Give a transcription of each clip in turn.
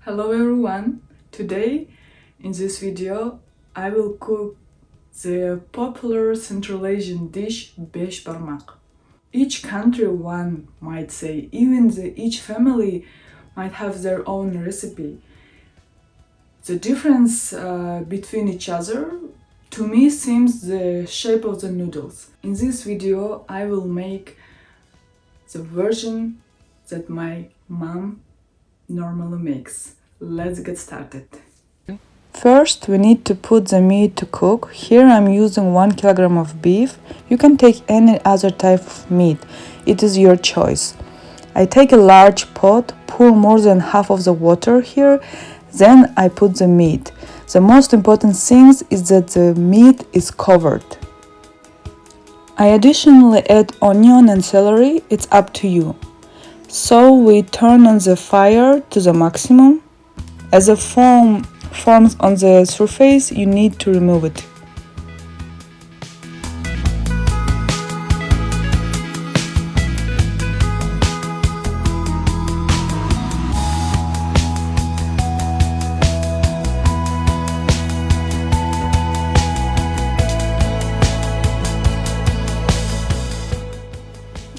Hello everyone! Today in this video I will cook the popular Central Asian dish Besh Barmak. Each country, one might say, even each family might have their own recipe. The difference between each other to me seems the shape of the noodles. In this video I will make the version that my mom normally makes. Let's get started. First, we need to put the meat to cook. Here I'm using 1 kilogram of beef. You can take any other type of meat. It is your choice. I take a large pot, pour more than half of the water here, then I put the meat. The most important thing is that the meat is covered. I additionally add onion and celery, it's up to you. So we turn on the fire to the maximum. As a foam forms on the surface, you need to remove it.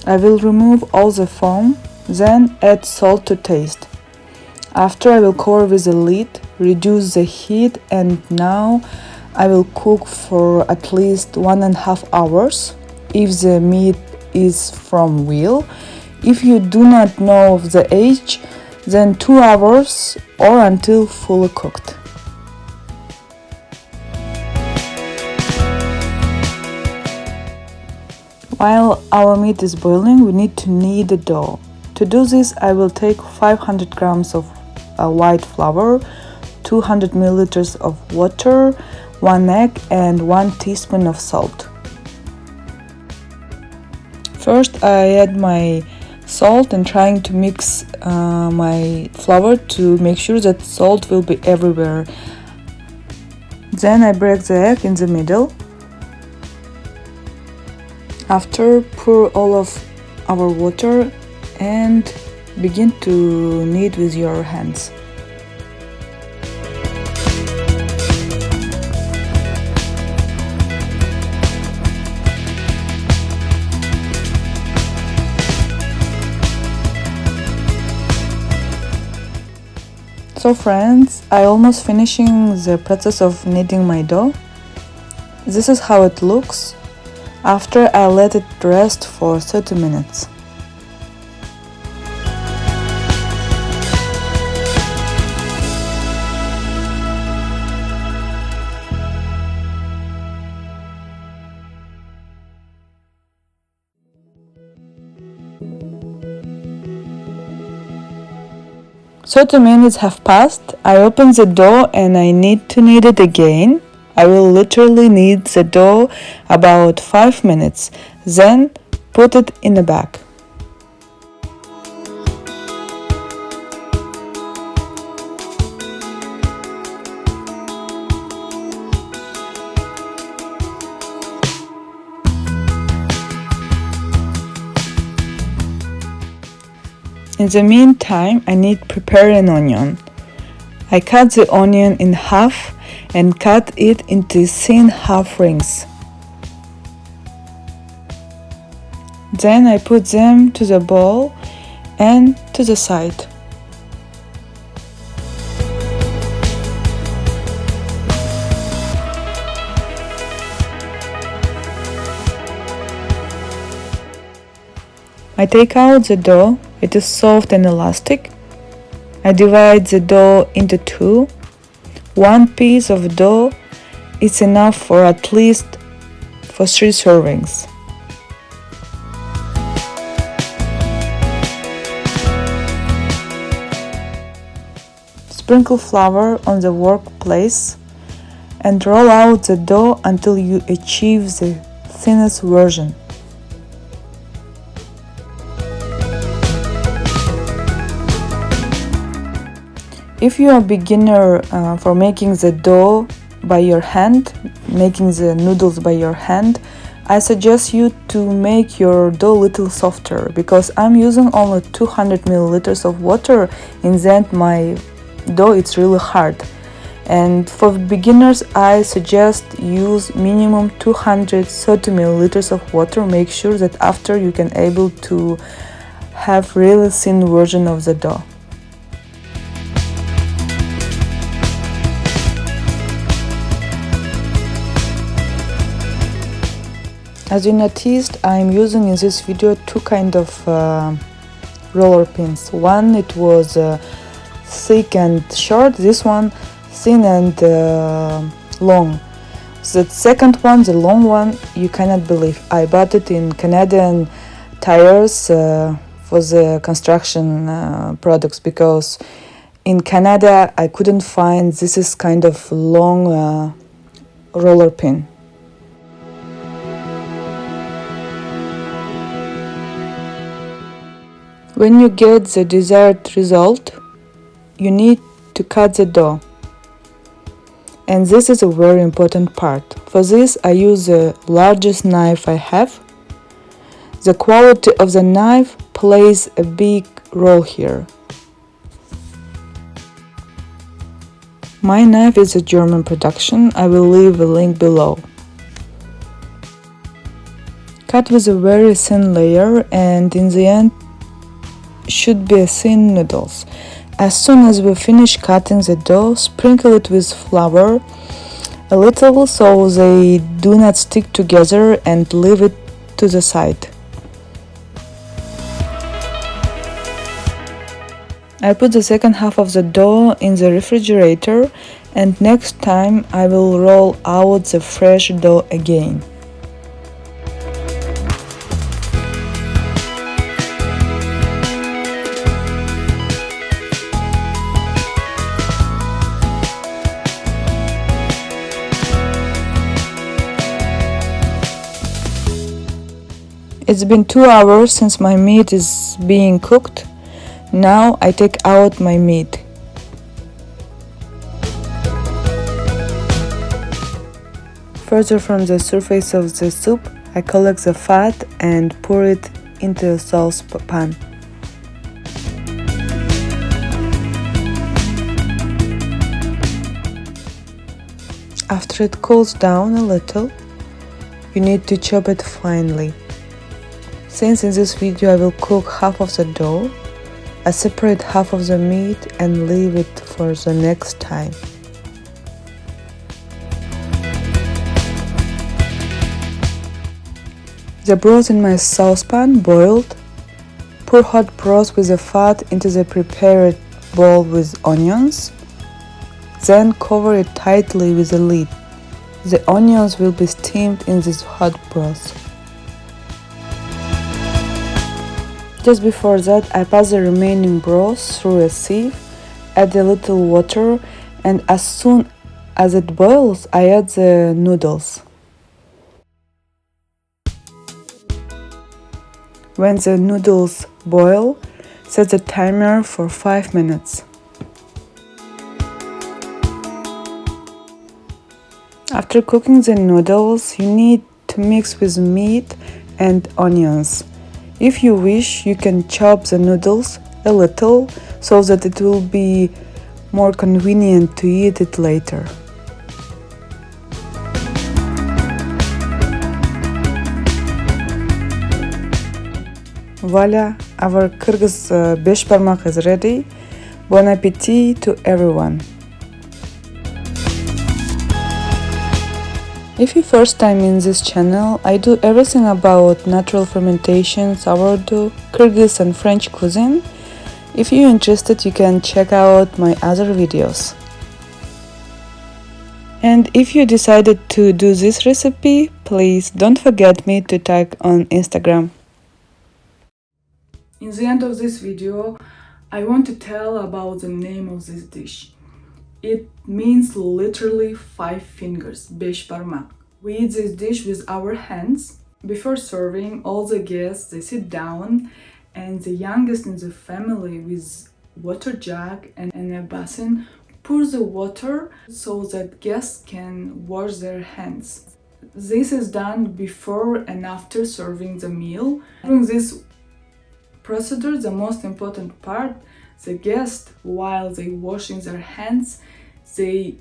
I will remove all the foam, then add salt to taste. After I will cover with a lid, reduce the heat, and now I will cook for at least 1.5 hours if the meat is from veal. If you do not know of the age, then 2 hours or until fully cooked. While our meat is boiling, we need to knead the dough. To do this, I will take 500 grams of white flour, 200 milliliters of water, 1 egg, and 1 teaspoon of salt. First, I add my salt and trying to mix my flour to make sure that salt will be everywhere. Then I break the egg in the middle. After, pour all of our water and begin to knead with your hands. So friends, I almost finishing the process of kneading my dough. This is how it looks after I let it rest for 30 minutes. So 2 minutes have passed. I open the dough and I need to knead it again. I will literally knead the dough about 5 minutes, then put it in a bag. In the meantime, I need to prepare an onion. I cut the onion in half and cut it into thin half rings. Then I put them to the bowl and to the side. I take out the dough. It is soft and elastic. I divide the dough into 2. 1 piece of dough is enough for at least 3 servings. Sprinkle flour on the workplace and roll out the dough until you achieve the thinnest version. If you are a beginner for making the dough by your hand, making the noodles by your hand, I suggest you to make your dough a little softer because I'm using only 200 milliliters of water and then my dough, it's really hard. And for beginners, I suggest use minimum 230 milliliters of water. Make sure that after you can able to have really thin version of the dough. As you noticed, I'm using in this video two kind of roller pins. One it was thick and short, this one thin and long. The second one, the long one, you cannot believe. I bought it in Canadian tires for the construction products, because in Canada I couldn't find this is kind of long roller pin. When you get the desired result, you need to cut the dough. And this is a very important part. For this, I use the largest knife I have. The quality of the knife plays a big role here. My knife is a German production. I will leave a link below. Cut with a very thin layer, and in the end should be a thin noodles. As soon as we finish cutting the dough, sprinkle it with flour a little so they do not stick together, and leave it to the side. I put the second half of the dough in the refrigerator, and next time I will roll out the fresh dough again. It's been 2 hours since my meat is being cooked. Now I take out my meat. Further from the surface of the soup, I collect the fat and pour it into a saucepan. After it cools down a little, you need to chop it finely. Since in this video I will cook half of the dough, I separate half of the meat and leave it for the next time. The broth in my saucepan boiled. Pour hot broth with the fat into the prepared bowl with onions. Then cover it tightly with a lid. The onions will be steamed in this hot broth. Just before that, I pass the remaining broth through a sieve, add a little water, and as soon as it boils, I add the noodles. When the noodles boil, set the timer for 5 minutes. After cooking the noodles, you need to mix with meat and onions. If you wish, you can chop the noodles a little so that it will be more convenient to eat it later. Voila, our Kyrgyz Besh Barmak is ready. Bon appetit to everyone! If you first time in this channel, I do everything about natural fermentation, sourdough, Kyrgyz and French cuisine. If you're interested, you can check out my other videos. And if you decided to do this recipe, please don't forget me to tag on Instagram. In the end of this video, I want to tell about the name of this dish. It means literally 5 fingers, Besh Barmak. We eat this dish with our hands. Before serving, all the guests, they sit down, and the youngest in the family with water jug and a basin pours the water so that guests can wash their hands. This is done before and after serving the meal. During this procedure, the most important part, the guest, while they washing their hands, they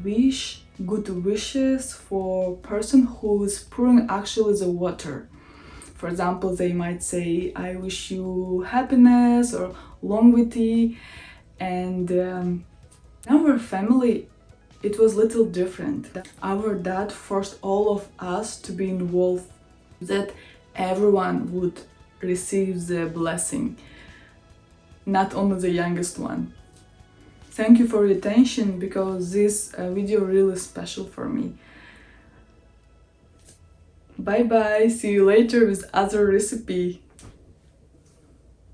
wish good wishes for person who is pouring actually the water. For example, they might say, I wish you happiness or longevity. And in our family, it was little different. Our dad forced all of us to be involved, that everyone would receive the blessing, not only the youngest one. Thank you for your attention, because this video really special for me. Bye bye, see you later with other recipe.